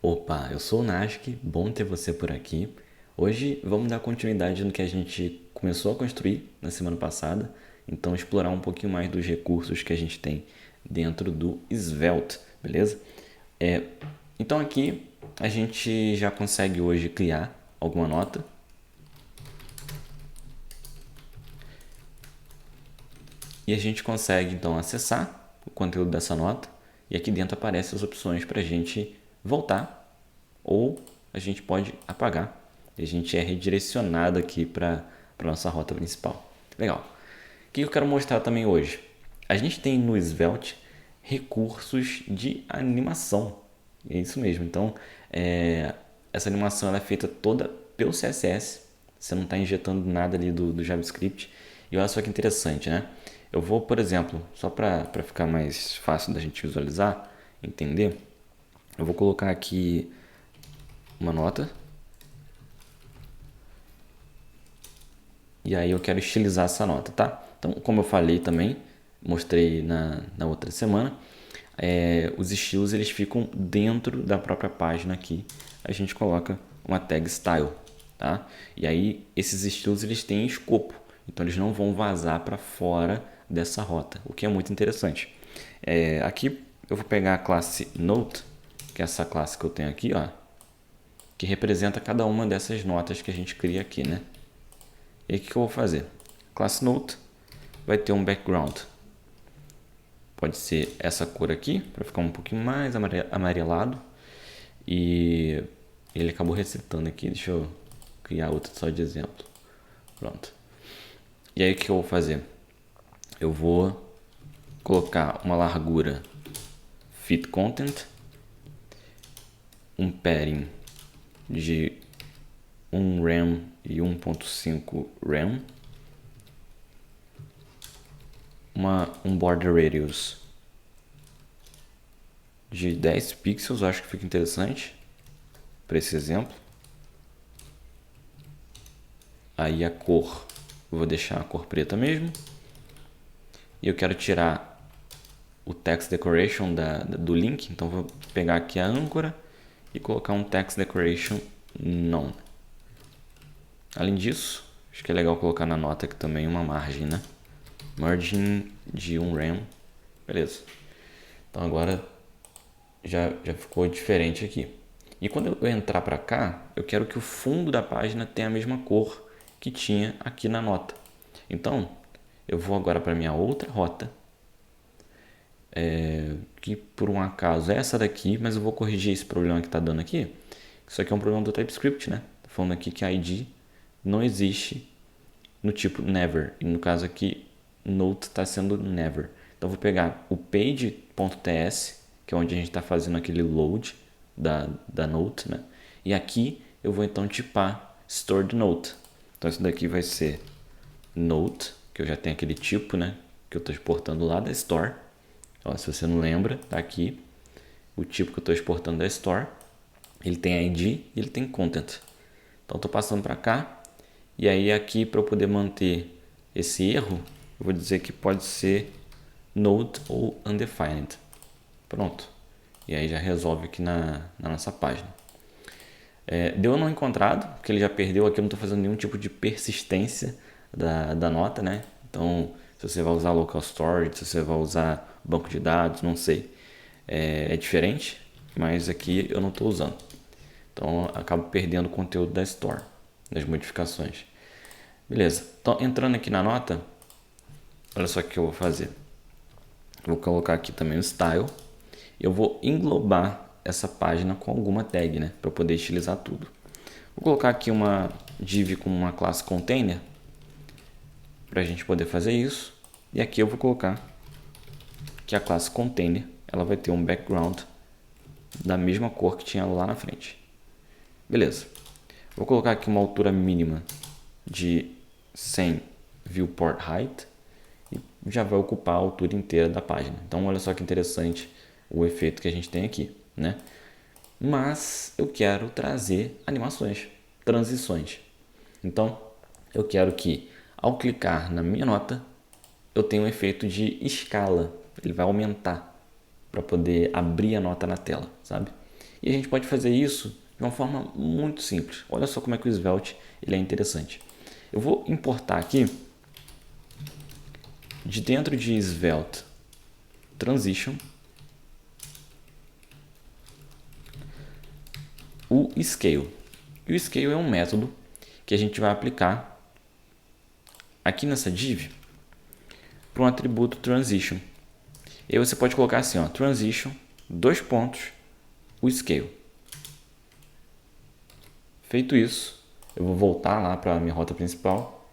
Opa, eu sou o Nask, bom ter você por aqui. Hoje vamos dar continuidade no que a gente começou a construir na semana passada, então explorar um pouquinho mais dos recursos que a gente tem dentro do Svelte, beleza? É, então aqui a gente já consegue hoje criar alguma nota. E a gente consegue então acessar o conteúdo dessa nota e aqui dentro aparecem as opções para a gente voltar ou a gente pode apagar. E a gente é redirecionado aqui para a nossa rota principal. Legal. O que eu quero mostrar também hoje? A gente tem no Svelte recursos de animação. É isso mesmo. Então, essa animação ela é feita toda pelo CSS. Você não está injetando nada ali do JavaScript. E olha só que interessante, né? Eu vou, por exemplo, só para ficar mais fácil da gente visualizar, entender, eu vou colocar aqui uma nota. E aí eu quero estilizar essa nota, tá? Então, como eu falei também, mostrei na outra semana, os estilos eles ficam dentro da própria página aqui. A gente coloca uma tag style, tá? E aí esses estilos eles têm escopo, então eles não vão vazar para fora dessa rota, o que é muito interessante. Aqui eu vou pegar a classe note, que é essa classe que eu tenho aqui, ó, que representa cada uma dessas notas que a gente cria aqui, né? E aí o que eu vou fazer? Classe note vai ter um background. Pode ser essa cor aqui, para ficar um pouquinho mais amarelado. E ele acabou resetando aqui, deixa eu criar outro só de exemplo. Pronto. E aí o que eu vou fazer? Eu vou colocar uma largura fit content, um padding de 1 rem e 1.5 rem, um border radius de 10 pixels, acho que fica interessante para esse exemplo. Aí a cor, eu vou deixar a cor preta mesmo. E eu quero tirar o text decoration do link, então vou pegar aqui a âncora e colocar um text decoration none. Além disso, acho que é legal colocar na nota aqui também uma margem, né? Margin de 1 rem, beleza. Então agora já ficou diferente aqui. E quando eu entrar para cá, eu quero que o fundo da página tenha a mesma cor que tinha aqui na nota. Então, eu vou agora para minha outra rota, que por um acaso é essa daqui, mas eu vou corrigir esse problema que está dando aqui. Isso aqui é um problema do TypeScript, né? Tô falando aqui que a ID não existe no tipo never, e no caso aqui note está sendo never. Então eu vou pegar o page.ts, que é onde a gente está fazendo aquele load da note, né? E aqui eu vou então tipar stored note. Então isso daqui vai ser note, que eu já tenho aquele tipo, né? Que eu estou exportando lá da store. Ó, se você não lembra, tá aqui o tipo que eu estou exportando da store. Ele tem ID e ele tem content. Então estou passando para cá. E aí aqui para eu poder manter esse erro, eu vou dizer que pode ser node ou undefined. Pronto. E aí já resolve aqui na nossa página. Deu não encontrado, porque ele já perdeu aqui, eu não estou fazendo nenhum tipo de persistência da nota, né? Então, se você vai usar local storage, se você vai usar banco de dados, não sei. É diferente, mas aqui eu não estou usando. Então, eu acabo perdendo o conteúdo da store, das modificações. Beleza, então entrando aqui na nota, olha só o que eu vou fazer. Vou colocar aqui também o style. Eu vou englobar essa página com alguma tag, né? Para poder estilizar tudo. Vou colocar aqui uma div com uma classe container para a gente poder fazer isso. E aqui eu vou colocar que a classe container ela vai ter um background da mesma cor que tinha lá na frente. Beleza. Vou colocar aqui uma altura mínima de 100 viewport height e já vai ocupar a altura inteira da página. Então olha só que interessante o efeito que a gente tem aqui, né? Mas eu quero trazer animações, transições. Então eu quero que ao clicar na minha nota eu tenha um efeito de escala, ele vai aumentar para poder abrir a nota na tela, sabe? E a gente pode fazer isso de uma forma muito simples. Olha só como é que o Svelte ele é interessante. Eu vou importar aqui, de dentro de Svelte Transition, o Scale. E o Scale é um método que a gente vai aplicar aqui nessa div para um atributo Transition. E aí você pode colocar assim, ó, Transition, dois pontos, o Scale. Feito isso, eu vou voltar lá para a minha rota principal.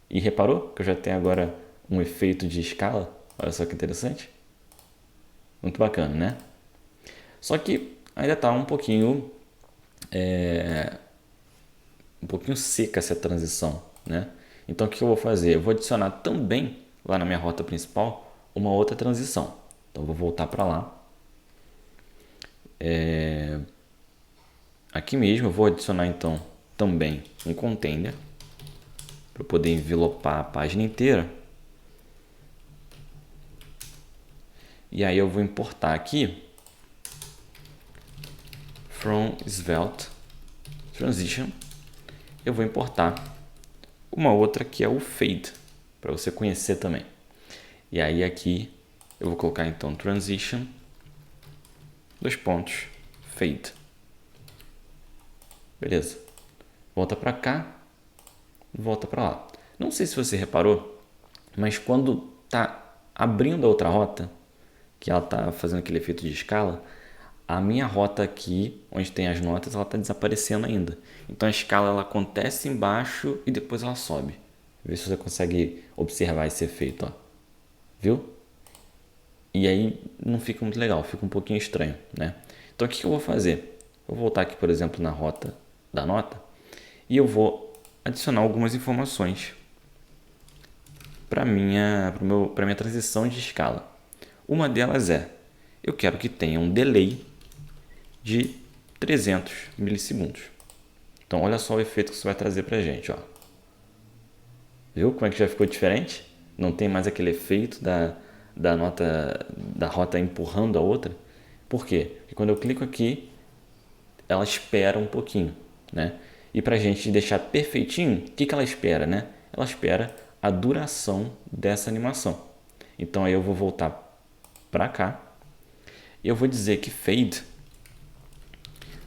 E reparou que eu já tenho agora um efeito de escala? Olha só que interessante. Muito bacana, né? Só que ainda está um pouquinho seca essa transição, né? Então o que eu vou fazer? Eu vou adicionar também lá na minha rota principal uma outra transição. Então eu vou voltar para lá. Aqui mesmo eu vou adicionar então também um container para poder envelopar a página inteira. E aí eu vou importar aqui from Svelte Transition. Eu vou importar uma outra que é o Fade, para você conhecer também. E aí aqui eu vou colocar então Transition, dois pontos, Fade. Beleza. Volta para cá, volta para lá. Não sei se você reparou, mas quando tá abrindo a outra rota, que ela tá fazendo aquele efeito de escala, a minha rota aqui, onde tem as notas, ela está desaparecendo ainda. Então a escala ela acontece embaixo e depois ela sobe. Vê se você consegue observar esse efeito, ó. Viu? E aí não fica muito legal, fica um pouquinho estranho, né? Então o que eu vou fazer? Eu vou voltar aqui, por exemplo, na rota da nota e eu vou adicionar algumas informações para minha transição de escala. Uma delas é, eu quero que tenha um delay de 300 milissegundos. Então olha só o efeito que isso vai trazer para a gente, ó. Viu como é que já ficou diferente? Não tem mais aquele efeito da nota da rota empurrando a outra. Por quê? Porque quando eu clico aqui, ela espera um pouquinho, né? E para a gente deixar perfeitinho, o que ela espera, né? Ela espera a duração dessa animação. Então aí eu vou voltar para cá e eu vou dizer que fade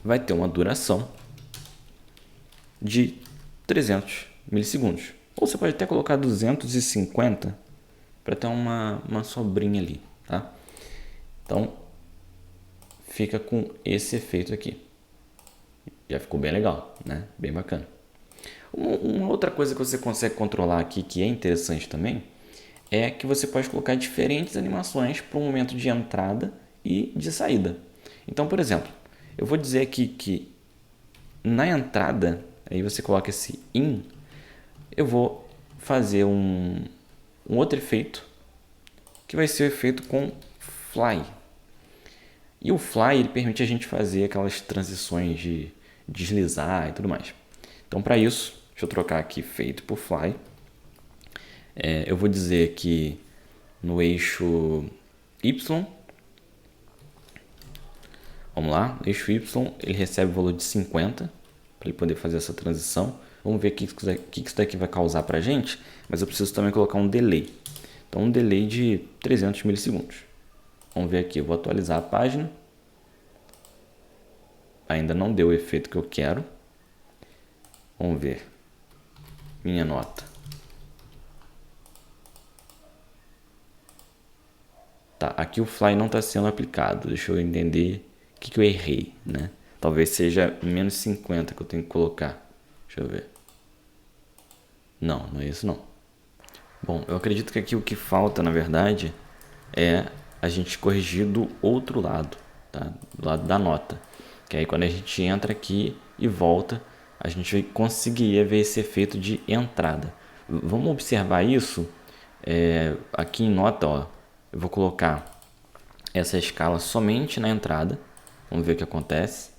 vai ter uma duração de 300 milissegundos. Ou você pode até colocar 250 para ter uma sobrinha ali, tá? Então, fica com esse efeito aqui. Já ficou bem legal, né? Bem bacana. Uma outra coisa que você consegue controlar aqui, que é interessante também, é que você pode colocar diferentes animações para o momento de entrada e de saída. Então, por exemplo, eu vou dizer aqui que na entrada, aí você coloca esse in, eu vou fazer um outro efeito, que vai ser o efeito com fly. E o fly ele permite a gente fazer aquelas transições de deslizar e tudo mais. Então, para isso, deixa eu trocar aqui feito por fly. Eu vou dizer que no eixo Y, vamos lá, no eixo Y ele recebe o valor de 50 para ele poder fazer essa transição. Vamos ver o que isso daqui vai causar para a gente, mas eu preciso também colocar um delay. Então, um delay de 300 milissegundos. Vamos ver aqui, eu vou atualizar a página. Ainda não deu o efeito que eu quero. Vamos ver. Minha nota. Tá, aqui o fly não está sendo aplicado. Deixa eu entender o que eu errei, né? Talvez seja menos 50 que eu tenho que colocar. Deixa eu ver. Não é isso não. Bom, eu acredito que aqui o que falta, na verdade, é a gente corrigir do outro lado, tá? Do lado da nota. Que aí quando a gente entra aqui e volta, a gente vai conseguir ver esse efeito de entrada. Vamos observar isso aqui em nota, ó. Eu vou colocar essa escala somente na entrada. Vamos ver o que acontece.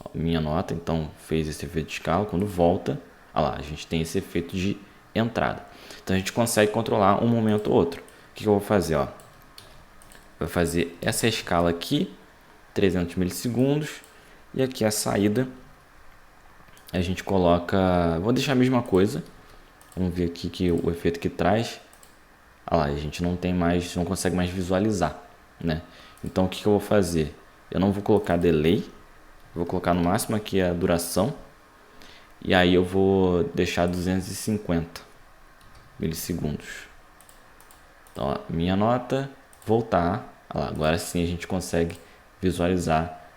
Ó, minha nota, então, fez esse efeito de escala. Quando volta, olha lá, a gente tem esse efeito de entrada. Então, a gente consegue controlar um momento ou outro. O que eu vou fazer? Ó? Vou fazer essa escala aqui, 300 milissegundos. E aqui a saída, a gente coloca... Vou deixar a mesma coisa. Vamos ver aqui que o efeito que traz. Ah lá, a gente não tem mais, não consegue mais visualizar, né? Então o que eu vou fazer? Eu não vou colocar delay, vou colocar no máximo aqui a duração. E aí eu vou deixar 250 milissegundos. Então, ó, minha nota, voltar. Olha lá, agora sim a gente consegue visualizar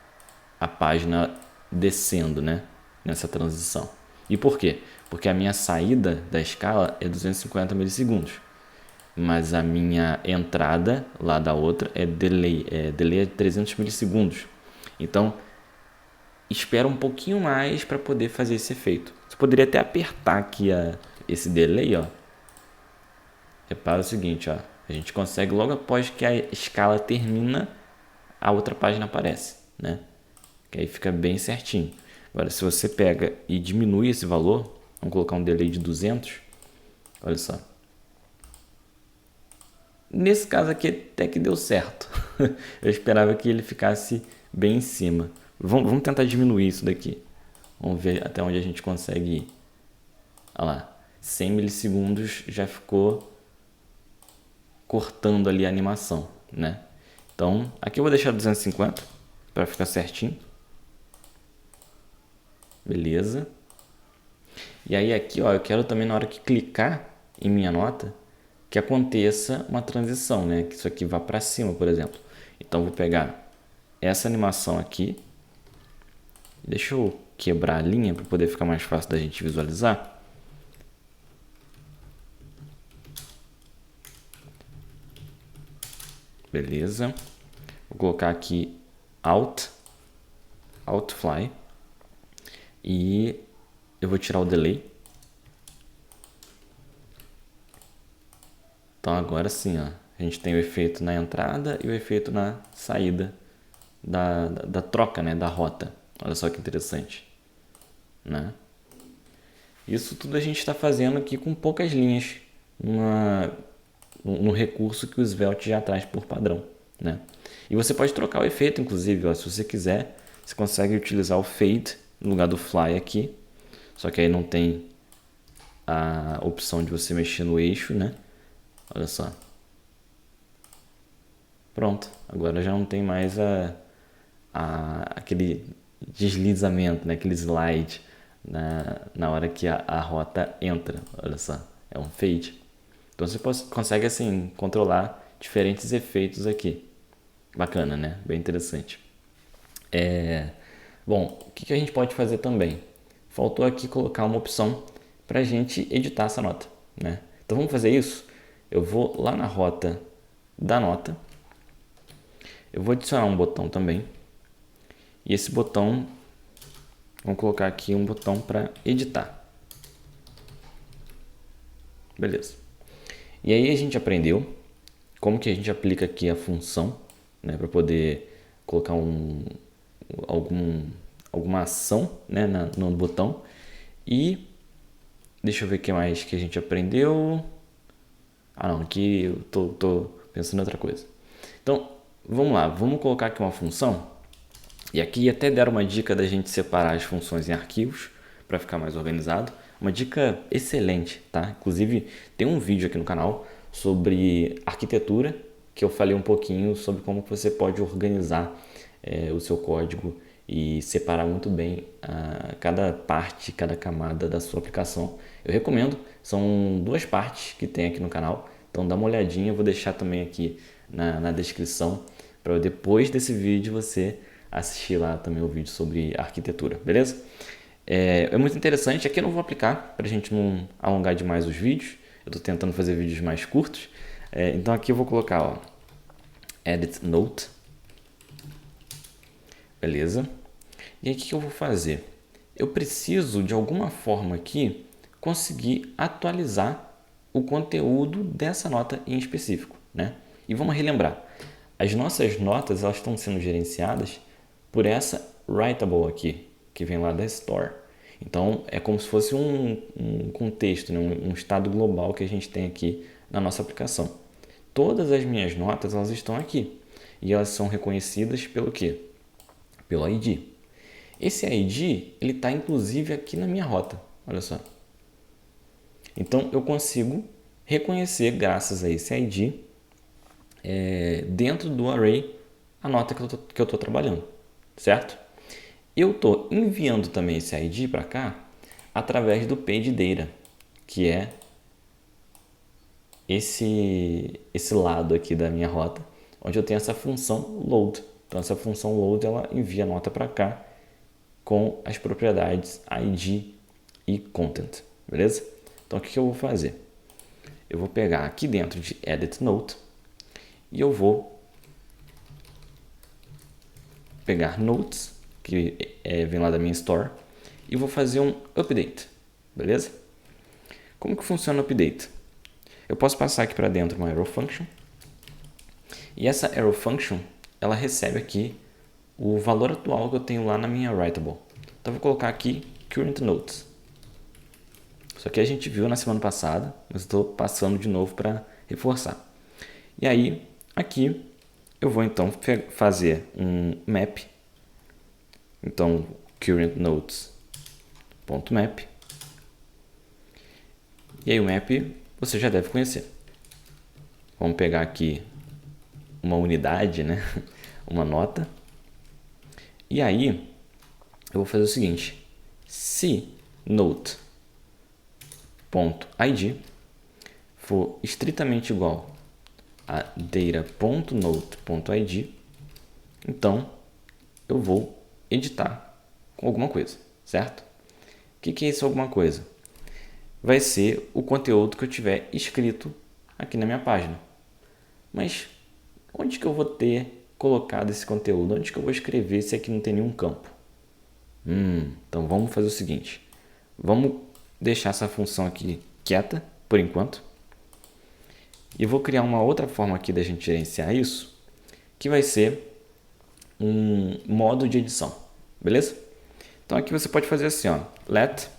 a página descendo, né? Nessa transição. E por quê? Porque a minha saída da escala é 250 milissegundos. Mas a minha entrada lá da outra é delay. Delay é 300 milissegundos. Então, espera um pouquinho mais para poder fazer esse efeito. Você poderia até apertar aqui esse delay, ó. Repara o seguinte, ó. A gente consegue logo após que a escala termina, a outra página aparece, né? Que aí fica bem certinho. Agora, se você pega e diminui esse valor, vamos colocar um delay de 200, olha só. Nesse caso aqui até que deu certo. Eu esperava que ele ficasse bem em cima. Vamos tentar diminuir isso daqui. Vamos ver até onde a gente consegue ir. Olha lá, 100 milissegundos já ficou cortando ali a animação, né? Então, aqui eu vou deixar 250 para ficar certinho. Beleza. E aí aqui, ó, eu quero também na hora que clicar em minha nota que aconteça uma transição, né? Que isso aqui vá para cima, por exemplo. Então, eu vou pegar essa animação aqui. Deixa eu quebrar a linha para poder ficar mais fácil da gente visualizar. Beleza. Vou colocar aqui Alt Fly. E eu vou tirar o delay. Então agora sim, ó, a gente tem o efeito na entrada e o efeito na saída da troca, né, da rota. Olha só que interessante, né? Isso tudo a gente está fazendo aqui com poucas linhas no recurso que o Svelte já traz por padrão, né? E você pode trocar o efeito, inclusive, ó, se você quiser, você consegue utilizar o Fade no lugar do Fly aqui, só que aí não tem a opção de você mexer no eixo, né? Olha só. Pronto, agora já não tem mais aquele deslizamento, né? Aquele slide na hora que a rota entra. Olha só, é um fade. Então você consegue assim controlar diferentes efeitos aqui. Bacana, né? Bem interessante. Bom, o que a gente pode fazer também? Faltou aqui colocar uma opção para a gente editar essa nota, né? Então vamos fazer isso. Eu vou lá na rota da nota. Eu vou adicionar um botão também. E esse botão, vamos colocar aqui um botão para editar. Beleza. E aí a gente aprendeu como que a gente aplica aqui a função, né, para poder colocar alguma ação, né, no botão. E deixa eu ver o que mais que a gente aprendeu. Ah não, aqui eu tô pensando em outra coisa. Então, vamos lá, vamos colocar aqui uma função. E aqui até deram uma dica da gente separar as funções em arquivos para ficar mais organizado. Uma dica excelente, tá? Inclusive tem um vídeo aqui no canal sobre arquitetura que eu falei um pouquinho sobre como você pode organizar o seu código e separar muito bem cada parte, cada camada da sua aplicação. Eu recomendo, são 2 partes que tem aqui no canal, então dá uma olhadinha, eu vou deixar também aqui na descrição para depois desse vídeo você assistir lá também o vídeo sobre arquitetura, beleza? É muito interessante, aqui eu não vou aplicar para a gente não alongar demais os vídeos, eu estou tentando fazer vídeos mais curtos, então aqui eu vou colocar, ó, Edit Note, beleza? E aí o que eu vou fazer? Eu preciso de alguma forma aqui conseguir atualizar o conteúdo dessa nota em específico, né? E vamos relembrar, as nossas notas elas estão sendo gerenciadas por essa writable aqui, que vem lá da Store. Então, é como se fosse um contexto, né? um estado global que a gente tem aqui na nossa aplicação. Todas as minhas notas, elas estão aqui. E elas são reconhecidas pelo quê? Pelo ID. Esse ID, ele está inclusive aqui na minha rota, olha só. Então, eu consigo reconhecer, graças a esse ID, dentro do array, a nota que eu estou trabalhando, certo? Eu estou enviando também esse ID para cá através do PageData, que é esse lado aqui da minha rota, onde eu tenho essa função load. Então, essa função load, ela envia a nota para cá com as propriedades ID e content, beleza? Então, o que eu vou fazer? Eu vou pegar aqui dentro de edit note e eu vou pegar notes, que vem lá da minha store, e vou fazer um update, beleza? Como que funciona o update? Eu posso passar aqui para dentro uma arrow function, e essa arrow function, ela recebe aqui o valor atual que eu tenho lá na minha writable. Então, eu vou colocar aqui current notes. Isso aqui a gente viu na semana passada, mas estou passando de novo para reforçar. E aí, aqui, eu vou então fazer um map. Então, current notes.map. E aí o map você já deve conhecer. Vamos pegar aqui uma unidade, né? Uma nota. E aí, eu vou fazer o seguinte. Se note.id for estritamente igual a data.note.id, então eu vou editar com alguma coisa, certo? O que é isso alguma coisa? Vai ser o conteúdo que eu tiver escrito aqui na minha página. Mas onde que eu vou ter colocado esse conteúdo? Onde que eu vou escrever se aqui não tem nenhum campo? Então vamos fazer o seguinte. Vamos deixar essa função aqui quieta por enquanto. E vou criar uma outra forma aqui da gente gerenciar isso, que vai ser um modo de edição, beleza? Então aqui você pode fazer assim, ó, let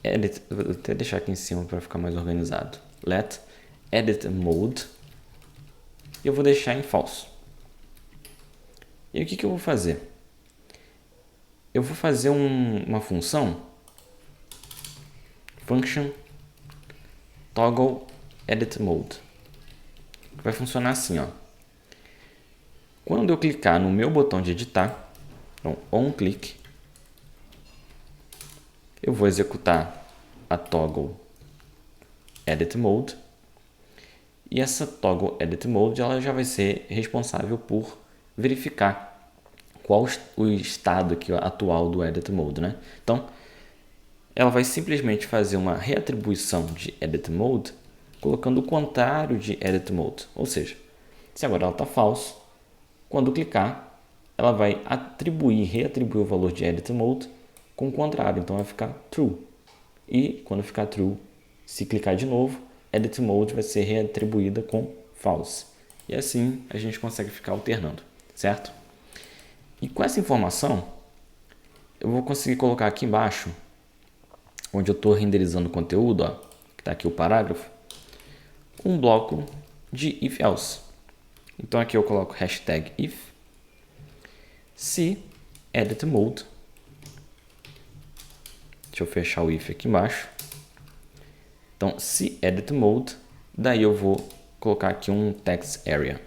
edit, vou até deixar aqui em cima para ficar mais organizado. Let edit mode, e eu vou deixar em false. E o que eu vou fazer? Eu vou fazer uma função function toggle edit mode. Vai funcionar assim, ó. Quando eu clicar no meu botão de editar, então on click, eu vou executar a toggle edit mode, e essa toggle edit mode ela já vai ser responsável por verificar qual o estado aqui atual do edit mode, né? Então, ela vai simplesmente fazer uma reatribuição de edit mode colocando o contrário de edit mode, ou seja, se agora ela está false, quando clicar, ela vai reatribuir o valor de edit mode com o contrário, então vai ficar true. E quando ficar true, se clicar de novo, edit mode vai ser reatribuída com false. E assim a gente consegue ficar alternando, certo? E com essa informação, eu vou conseguir colocar aqui embaixo, onde eu estou renderizando o conteúdo, ó, que está aqui o parágrafo, um bloco de if else. Então aqui eu coloco hashtag if, se edit mode, deixa eu fechar o if aqui embaixo. Então, se edit mode, daí eu vou colocar aqui um text area,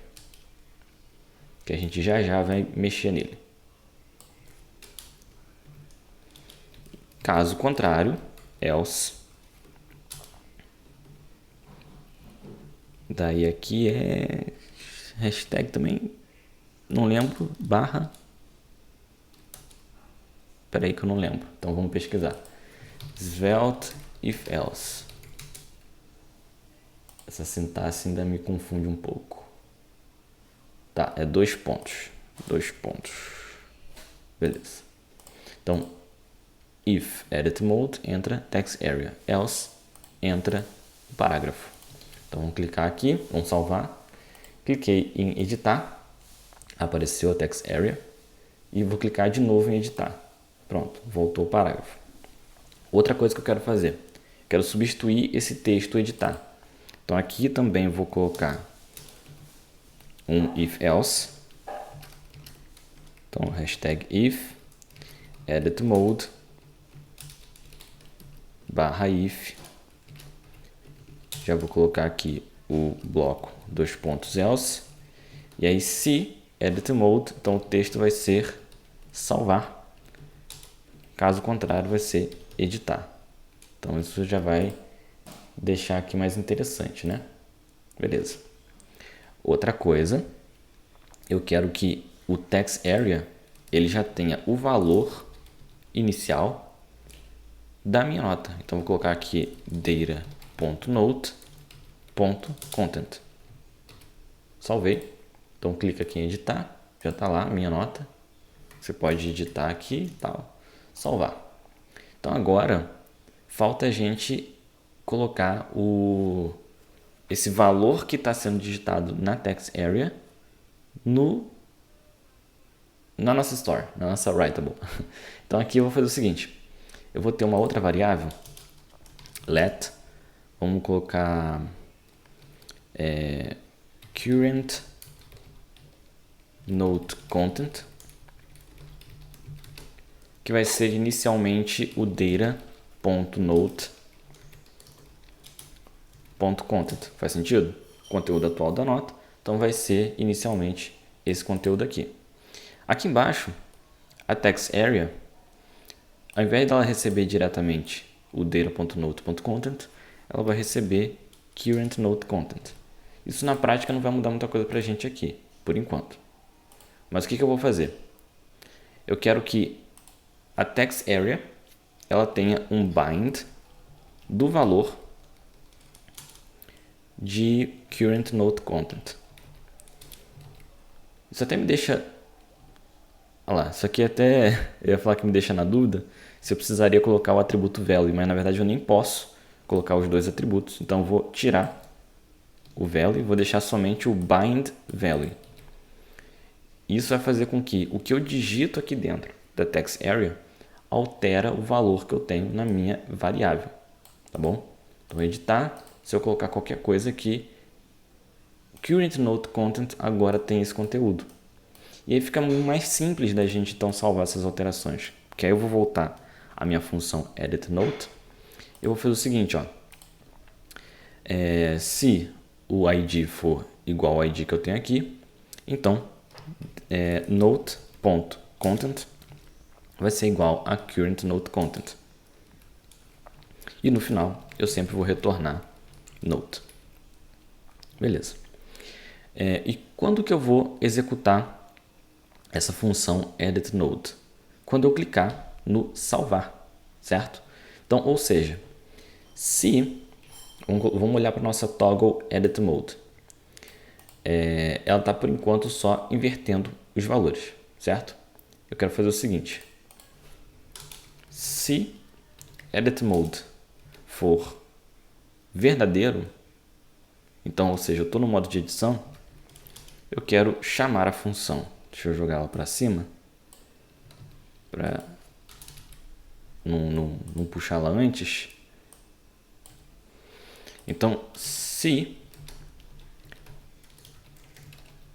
que a gente já vai mexer nele. Caso contrário, else. Daí aqui é hashtag também, não lembro, barra. Espera aí que eu não lembro, então vamos pesquisar. Svelte if else. Essa sintaxe ainda me confunde um pouco. Tá, é 2 pontos. 2 pontos. Beleza. Então, if edit mode, entra text area. Else, entra o parágrafo. Então, vamos clicar aqui, vamos salvar. Cliquei em editar. Apareceu a text area. E vou clicar de novo em editar. Pronto, voltou o parágrafo. Outra coisa que eu quero fazer. Quero substituir esse texto editar. Então, aqui também vou colocar um if else. Então, hashtag if. edit mode barra if. Já vou colocar aqui o bloco else. E aí se edit mode, então o texto vai ser salvar. Caso contrário, vai ser editar. Então isso já vai deixar aqui mais interessante, né? Beleza. Outra coisa, eu quero que o text area ele já tenha o valor inicial da minha nota. Então vou colocar aqui data.note.content. Salvei. Então clica aqui em editar, já está lá a minha nota. Você pode editar aqui e tal, salvar. Então agora falta a gente colocar esse valor que está sendo digitado na text area na nossa store, na nossa writable. Então aqui eu vou fazer o seguinte, eu vou ter uma outra variável, let, vamos colocar current note content, que vai ser inicialmente o data.note.content. Faz sentido? Conteúdo atual da nota. Então vai ser inicialmente esse conteúdo aqui. Aqui embaixo, a text area, ao invés dela receber diretamente o data.note.content, ela vai receber current note content. Isso na prática não vai mudar muita coisa pra gente aqui, por enquanto. Mas o que eu vou fazer? Eu quero que a text area ela tenha um bind do valor de current note content. Isso até me deixa... Olha lá, isso aqui até eu ia falar que me deixa na dúvida se eu precisaria colocar o atributo value, mas na verdade eu nem posso colocar os dois atributos. Então eu vou tirar o value e vou deixar somente o bind value. Isso vai fazer com que o que eu digito aqui dentro da text area altera o valor que eu tenho na minha variável, tá bom? Então editar, se eu colocar qualquer coisa aqui, current note content agora tem esse conteúdo. E aí fica mais simples da gente então salvar essas alterações. Porque aí eu vou voltar à minha função edit note. Eu vou fazer o seguinte, ó. Se o ID for igual ao ID que eu tenho aqui, então note.content vai ser igual a current note content. E no final eu sempre vou retornar note. Beleza. E quando que eu vou executar essa função edit node? Quando eu clicar no salvar, certo? Então, ou seja, se vamos olhar para a nossa toggle edit mode, ela está por enquanto só invertendo os valores, certo? Eu quero fazer o seguinte: se edit mode for verdadeiro, então, ou seja, eu estou no modo de edição, eu quero chamar a função. Deixa eu jogar ela para cima, para não puxá-la antes. Então, se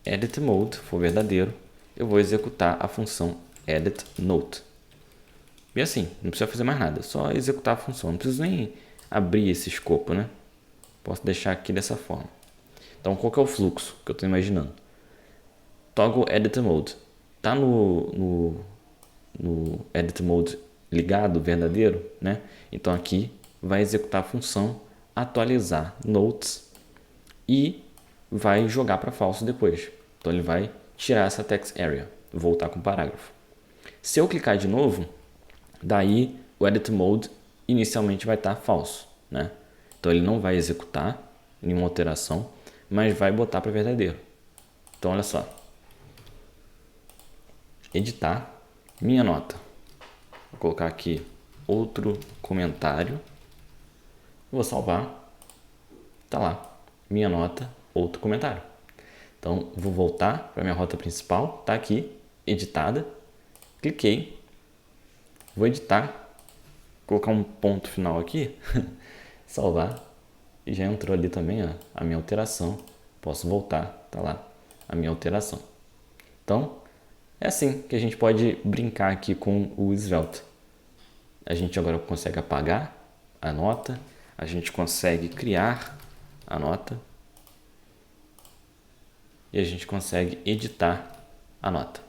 edit mode for verdadeiro, eu vou executar a função edit note. E assim, não precisa fazer mais nada, só executar a função. Não preciso nem abrir esse escopo, né? Posso deixar aqui dessa forma. Então, qual que é o fluxo que eu estou imaginando? Toggle edit mode. Tá no edit mode ligado, verdadeiro, né? Então aqui vai executar a função atualizar notes e vai jogar para falso depois. Então ele vai tirar essa text area, voltar com o parágrafo. Se eu clicar de novo, daí o edit mode inicialmente vai estar falso, né? Então ele não vai executar nenhuma alteração, mas vai botar para verdadeiro. Então olha só. Editar, minha nota. Vou colocar aqui outro comentário. Vou salvar. Tá lá, minha nota, outro comentário. Então vou voltar para minha rota principal, tá aqui, editada. Cliquei. Vou editar, colocar um ponto final aqui, salvar. E já entrou ali também a minha alteração. Posso voltar, tá lá a minha alteração. Então, É assim que a gente pode brincar aqui com o Svelte. A gente agora consegue apagar a nota, a gente consegue criar a nota e a gente consegue editar a nota.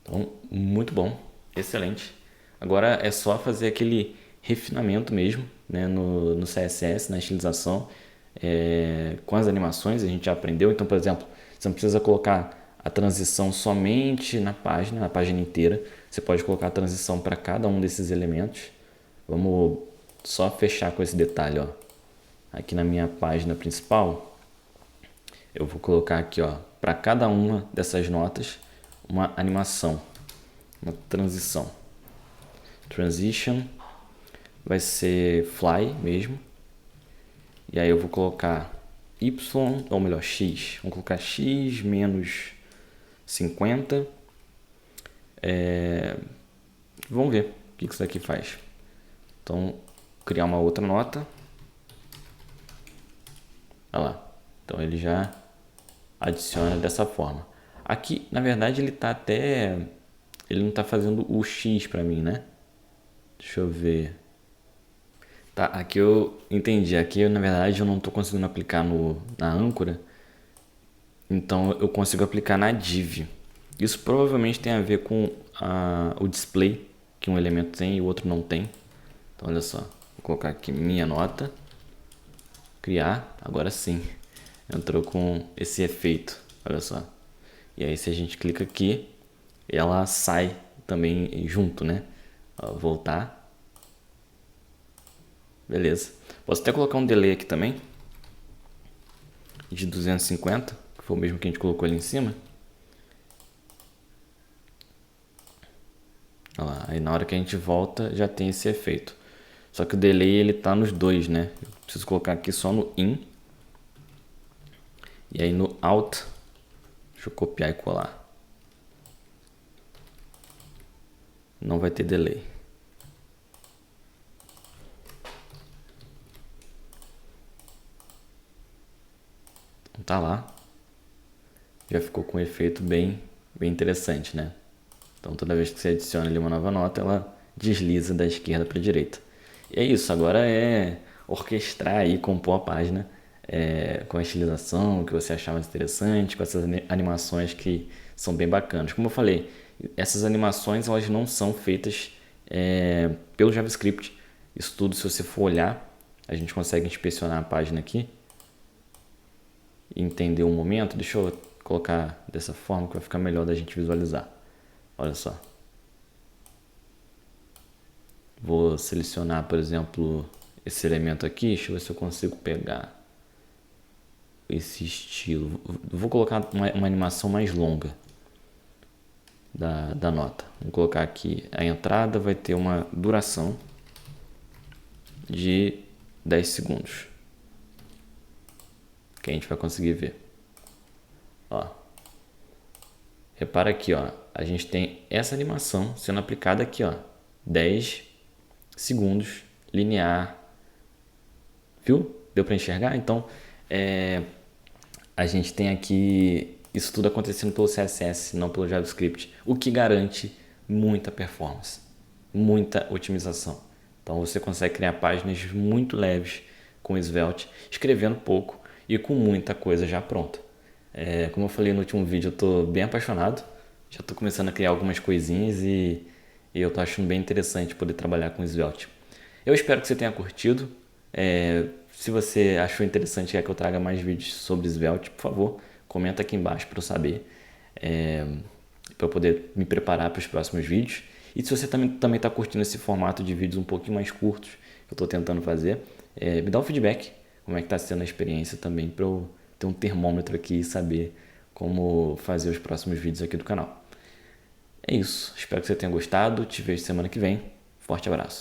Então, muito bom, excelente. Agora é só fazer aquele refinamento mesmo, né, no CSS, na estilização, com as animações a gente já aprendeu. Então, por exemplo, você não precisa colocar a transição somente na página inteira. Você pode colocar a transição para cada um desses elementos. Vamos só fechar com esse detalhe, ó. Aqui na minha página principal, eu vou colocar aqui, ó, para cada uma dessas notas, uma animação, uma transição. Transition vai ser fly mesmo. E aí eu vou colocar Y, ou melhor, X. Vamos colocar X menos 50. Vamos ver o que isso daqui faz. Então, criar uma outra nota. Olha lá. Então ele já adiciona dessa forma. Aqui, na verdade, ele tá até... Ele não tá fazendo o X para mim, né? Deixa eu ver. Tá, aqui eu entendi. Aqui, na verdade, eu não tô conseguindo aplicar na âncora. Então, eu consigo aplicar na div. Isso provavelmente tem a ver com o display que um elemento tem e o outro não tem. Então, olha só. Vou colocar aqui minha nota. Criar. Agora sim. Entrou com esse efeito. Olha só. E aí, se a gente clica aqui, ela sai também junto, né? Ó, voltar. Beleza. Posso até colocar um delay aqui também. De 250, que foi o mesmo que a gente colocou ali em cima. Olha lá, aí na hora que a gente volta já tem esse efeito. Só que o delay ele tá nos dois, né? Eu preciso colocar aqui só no in. E aí no out, deixa eu copiar e colar. Não vai ter delay. Então tá lá. Já ficou com um efeito bem interessante, né? Então toda vez que você adiciona ali uma nova nota, ela desliza da esquerda para a direita. E é isso, agora é orquestrar e compor a página com a estilização que você achar mais interessante, com essas animações que são bem bacanas. Como eu falei, essas animações elas não são feitas pelo JavaScript. Isso tudo, se você for olhar, a gente consegue inspecionar a página aqui e entender o momento. Deixa eu colocar dessa forma que vai ficar melhor da gente visualizar. Olha só. Vou selecionar, por exemplo, esse elemento aqui. Deixa eu ver se eu consigo pegar esse estilo. Vou colocar uma animação mais longa da nota. Vou colocar aqui a entrada, vai ter uma duração de 10 segundos. Que a gente vai conseguir ver. Ó. Repara aqui, ó. A gente tem essa animação sendo aplicada aqui, ó. 10 segundos, linear. Viu? Deu para enxergar? Então, a gente tem aqui isso tudo acontecendo pelo CSS, não pelo JavaScript, o que garante muita performance, muita otimização. Então, você consegue criar páginas muito leves com Svelte, escrevendo pouco e com muita coisa já pronta. Como eu falei no último vídeo, eu estou bem apaixonado. Já estou começando a criar algumas coisinhas e eu estou achando bem interessante poder trabalhar com Svelte. Eu espero que você tenha curtido. Se você achou interessante e quer que eu traga mais vídeos sobre Svelte, por favor, comenta aqui embaixo para eu saber, para eu poder me preparar para os próximos vídeos. E se você também está curtindo esse formato de vídeos um pouquinho mais curtos que eu estou tentando fazer, me dá um feedback, como é que está sendo a experiência também, para eu ter um termômetro aqui e saber como fazer os próximos vídeos aqui do canal. É isso, espero que você tenha gostado, te vejo semana que vem, forte abraço.